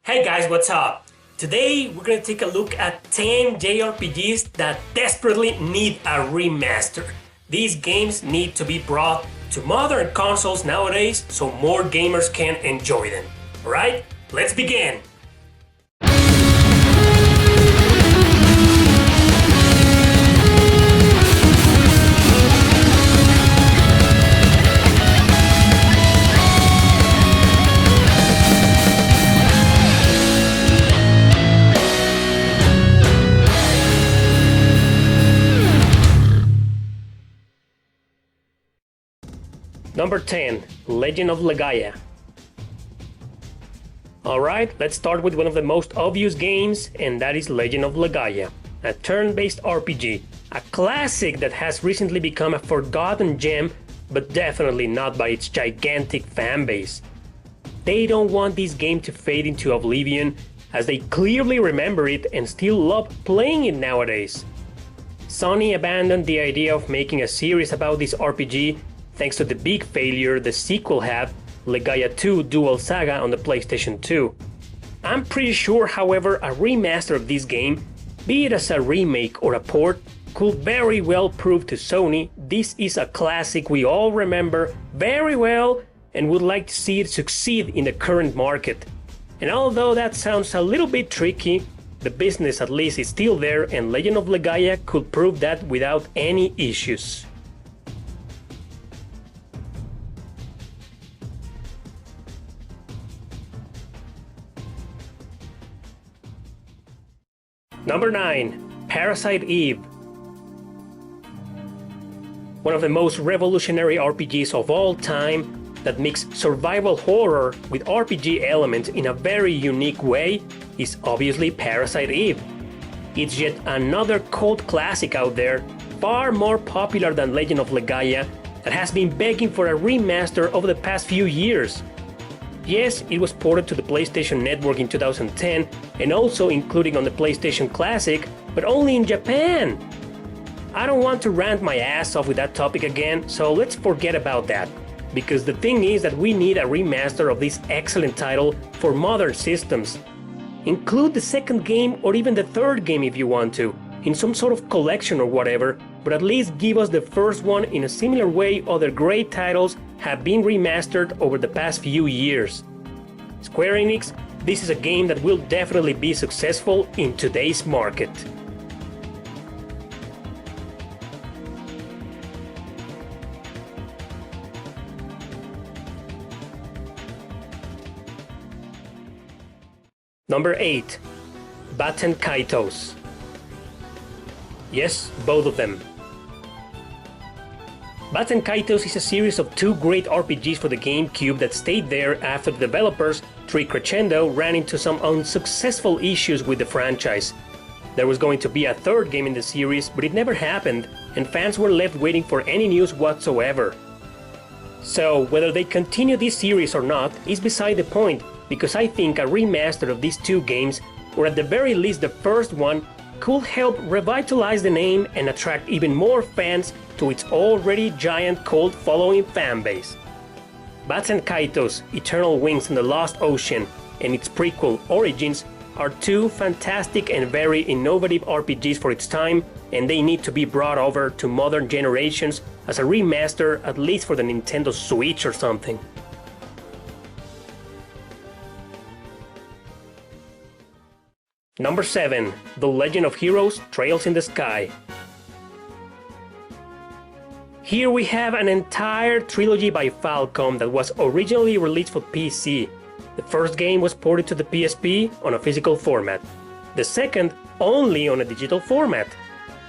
Hey guys, what's up? Today we're gonna take a look at 10 JRPGs that desperately need a remaster. These games need to be brought to modern consoles nowadays so more gamers can enjoy them. Alright, let's begin! Number 10, Legend of Legaia. Alright, let's start with one of the most obvious games, and that is Legend of Legaia, a turn-based RPG, a classic that has recently become a forgotten gem, but definitely not by its gigantic fanbase. They don't want this game to fade into oblivion, as they clearly remember it and still love playing it nowadays. Sony abandoned the idea of making a series about this RPG thanks to the big failure the sequel had, Legaia 2 Dual Saga on the PlayStation 2. I'm pretty sure, however, a remaster of this game, be it as a remake or a port, could very well prove to Sony this is a classic we all remember very well and would like to see it succeed in the current market. And although that sounds a little bit tricky, the business at least is still there, and Legend of Legaia could prove that without any issues. Number 9, Parasite Eve. One of the most revolutionary RPGs of all time that mix survival horror with RPG elements in a very unique way is obviously Parasite Eve. It's yet another cult classic out there, far more popular than Legend of Legaia, that has been begging for a remaster over the past few years. Yes, it was ported to the PlayStation Network in 2010 and also including on the PlayStation Classic, but only in Japan. I don't want to rant my ass off with that topic again, so let's forget about that. Because the thing is that we need a remaster of this excellent title for modern systems. Include the second game or even the third game if you want to, in some sort of collection or whatever, but at least give us the first one in a similar way other great titles have been remastered over the past few years. Square Enix, this is a game that will definitely be successful in today's market. Number 8, Baton Kaitos. Yes, both of them. Baton Kaitos is a series of two great RPGs for the GameCube that stayed there after the developers, Tree Crescendo, ran into some unsuccessful issues with the franchise. There was going to be a third game in the series, but it never happened, and fans were left waiting for any news whatsoever. So, whether they continue this series or not is beside the point, because I think a remaster of these two games, or at the very least the first one, could help revitalize the name and attract even more fans to its already giant cult following fanbase. Baton Kaitos, Eternal Wings and the Lost Ocean, and its prequel, Origins, are two fantastic and very innovative RPGs for its time, and they need to be brought over to modern generations as a remaster, at least for the Nintendo Switch or something. Number 7, The Legend of Heroes Trails in the Sky. Here we have an entire trilogy by Falcom that was originally released for PC. The first game was ported to the PSP on a physical format. The second only on a digital format,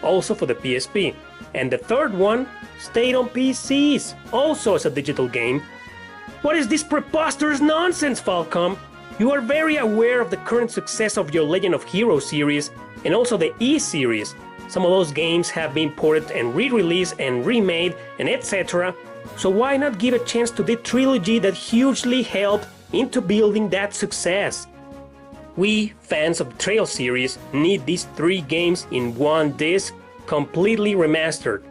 also for the PSP. And the third one stayed on PCs, also as a digital game. What is this preposterous nonsense, Falcom? You are very aware of the current success of your Legend of Heroes series and also the E series. Some of those games have been ported and re-released and remade and etc. So why not give a chance to the trilogy that hugely helped into building that success? We, fans of the Trail series, need these three games in one disc, completely remastered.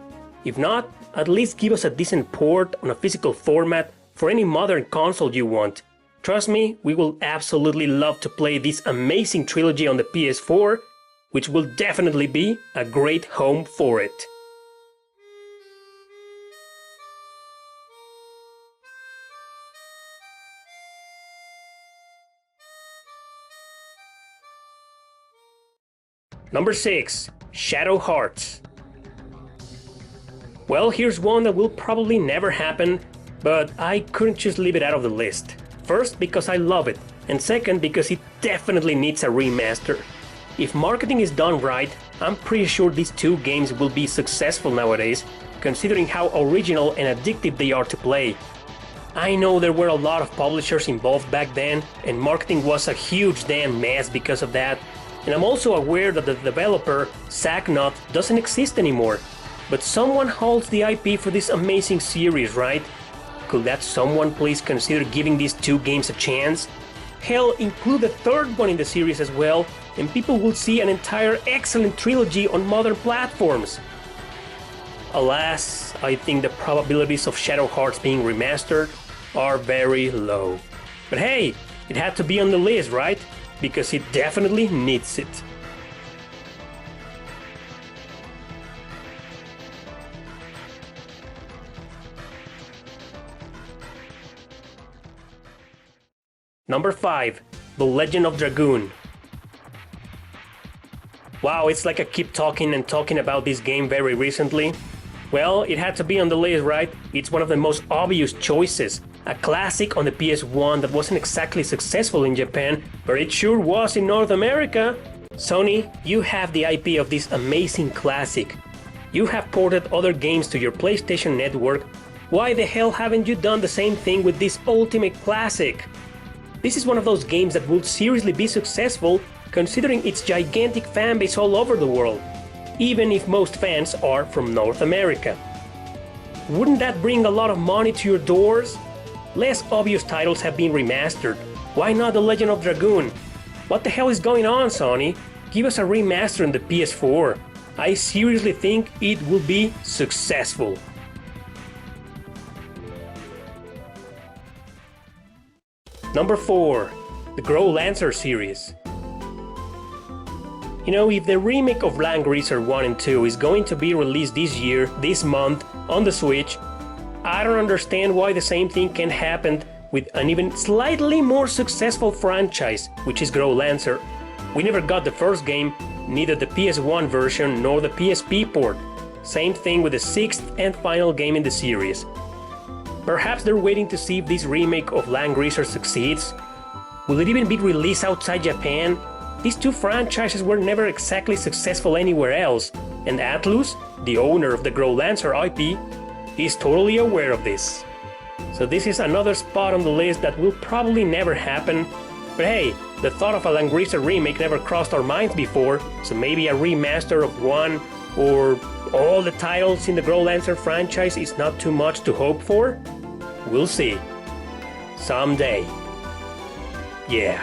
If not, at least give us a decent port on a physical format for any modern console you want. Trust me, we will absolutely love to play this amazing trilogy on the PS4, which will definitely be a great home for it. Number 6. Shadow Hearts. Well, here's one that will probably never happen, but I couldn't just leave it out of the list. First, because I love it, and second, because it definitely needs a remaster. If marketing is done right, I'm pretty sure these two games will be successful nowadays, considering how original and addictive they are to play. I know there were a lot of publishers involved back then, and marketing was a huge damn mess because of that. And I'm also aware that the developer, Zagnut, doesn't exist anymore. But someone holds the IP for this amazing series, right? Could that someone please consider giving these two games a chance? Hell, include the third one in the series as well, and people will see an entire excellent trilogy on modern platforms. Alas, I think the probabilities of Shadow Hearts being remastered are very low. But hey, it had to be on the list, right? Because it definitely needs it. Number 5. The Legend of Dragoon. Wow, it's like I keep talking and talking about this game very recently. Well, it had to be on the list, right? It's one of the most obvious choices. A classic on the PS1 that wasn't exactly successful in Japan, but it sure was in North America. Sony, you have the IP of this amazing classic. You have ported other games to your PlayStation Network. Why the hell haven't you done the same thing with this ultimate classic? This is one of those games that would seriously be successful considering its gigantic fanbase all over the world, even if most fans are from North America. Wouldn't that bring a lot of money to your doors? Less obvious titles have been remastered. Why not The Legend of Dragoon? What the hell is going on, Sony? Give us a remaster on the PS4. I seriously think it will be successful. Number 4. The Grow Lancer series. You know, if the remake of Land Greaser 1 and 2 is going to be released this year, this month, on the Switch, I don't understand why the same thing can't happen with an even slightly more successful franchise, which is Grow Lancer. We never got the first game, neither the PS1 version nor the PSP port. Same thing with the 6th and final game in the series. Perhaps they're waiting to see if this remake of Land Greaser succeeds. Will it even be released outside Japan? These two franchises were never exactly successful anywhere else, and Atlus, the owner of the Grow Lancer IP, is totally aware of this. So this is another spot on the list that will probably never happen. But hey, the thought of a Land Greaser remake never crossed our minds before, so maybe a remaster of one or all the titles in the Grow Lancer franchise is not too much to hope for? We'll see. Someday. Yeah.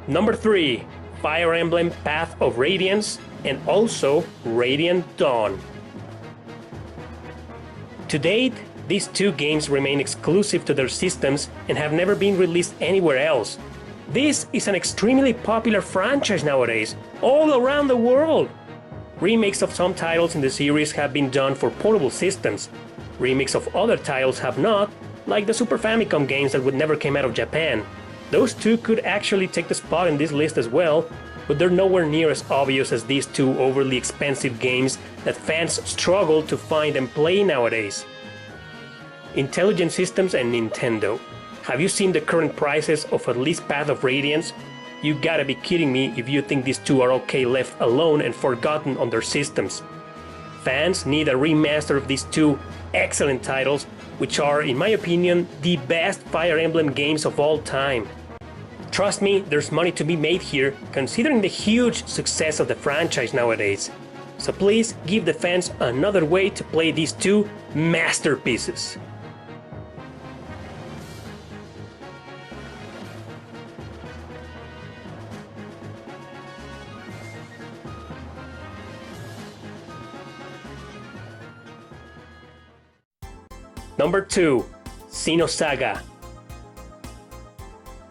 Number 3. Fire Emblem Path of Radiance and also Radiant Dawn. To date, these two games remain exclusive to their systems and have never been released anywhere else. This is an extremely popular franchise nowadays, all around the world. Remakes of some titles in the series have been done for portable systems. Remakes of other titles have not, like the Super Famicom games that would never came out of Japan. Those two could actually take the spot in this list as well, but they're nowhere near as obvious as these two overly expensive games that fans struggle to find and play nowadays. Intelligent Systems and Nintendo. Have you seen the current prices of at least Path of Radiance? You gotta be kidding me if you think these two are okay left alone and forgotten on their systems. Fans need a remaster of these two excellent titles, which are, in my opinion, the best Fire Emblem games of all time. Trust me, there's money to be made here, considering the huge success of the franchise nowadays. So please give the fans another way to play these two masterpieces. Number 2. Xenosaga.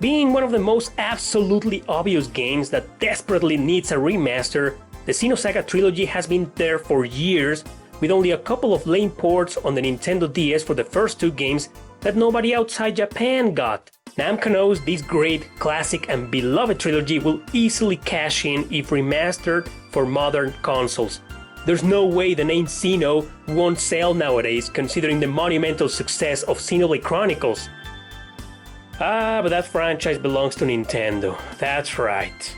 Being one of the most absolutely obvious games that desperately needs a remaster, the Xenosaga trilogy has been there for years, with only a couple of lame ports on the Nintendo DS for the first 2 games that nobody outside Japan got. Namco knows this great, classic and beloved trilogy will easily cash in if remastered for modern consoles. There's no way the name Xeno won't sell nowadays, considering the monumental success of Xenoblade Chronicles. But that franchise belongs to Nintendo, that's right.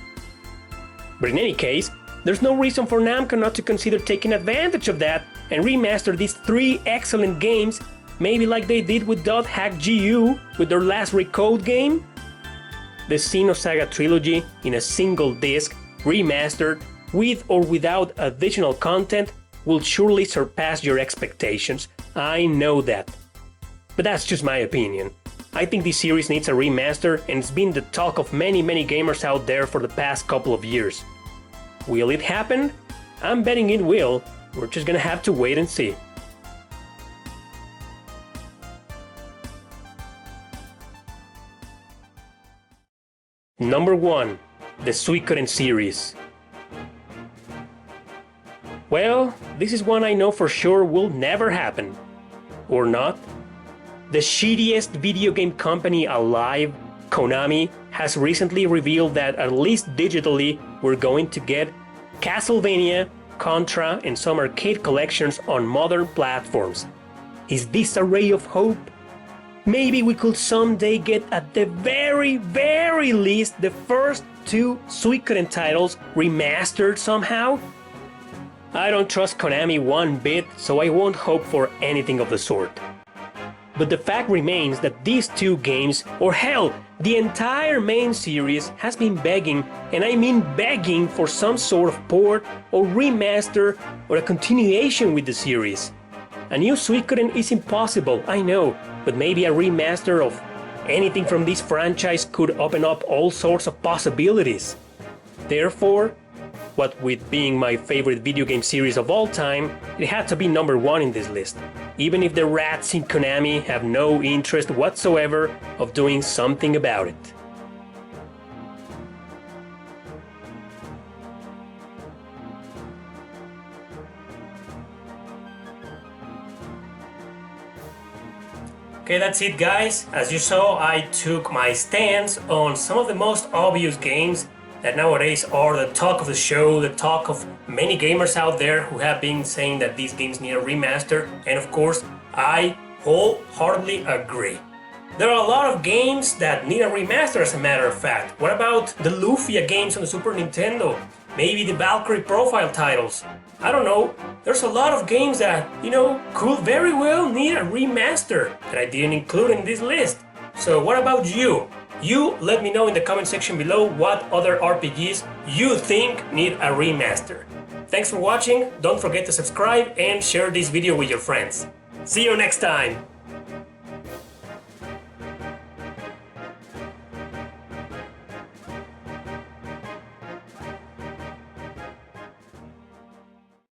But in any case, there's no reason for Namco not to consider taking advantage of that and remaster these 3 excellent games, maybe like they did with .hack GU with their last Recode game? The Xenosaga trilogy in a single disc, remastered, with or without additional content, will surely surpass your expectations. I know that. But that's just my opinion. I think this series needs a remaster, and it's been the talk of many gamers out there for the past couple of years. Will it happen? I'm betting it will. We're just gonna have to wait and see. Number 1. The Suikoden series. Well, this is one I know for sure will never happen. Or not. The shittiest video game company alive, Konami, has recently revealed that, at least digitally, we're going to get Castlevania, Contra, and some arcade collections on modern platforms. Is this a ray of hope? Maybe we could someday get, at the very least, the first 2 Suikoden titles remastered somehow? I don't trust Konami one bit, so I won't hope for anything of the sort. But the fact remains that these 2 games, or hell, the entire main series, has been begging, and I mean begging, for some sort of port or remaster or a continuation with the series. A new Suikoden is impossible, I know, but maybe a remaster of anything from this franchise could open up all sorts of possibilities. Therefore, what with being my favorite video game series of all time, it had to be number 1 in this list, even if the rats in Konami have no interest whatsoever of doing something about it. Okay, that's it guys. As you saw, I took my stance on some of the most obvious games that nowadays are the talk of the show, the talk of many gamers out there who have been saying that these games need a remaster, and of course, I wholeheartedly agree. There are a lot of games that need a remaster, as a matter of fact. What about the Lufia games on the Super Nintendo? Maybe the Valkyrie Profile titles? I don't know. There's a lot of games that, could very well need a remaster that I didn't include in this list. So what about you? You let me know in the comment section below what other RPGs you think need a remaster. Thanks for watching, don't forget to subscribe and share this video with your friends. See you next time!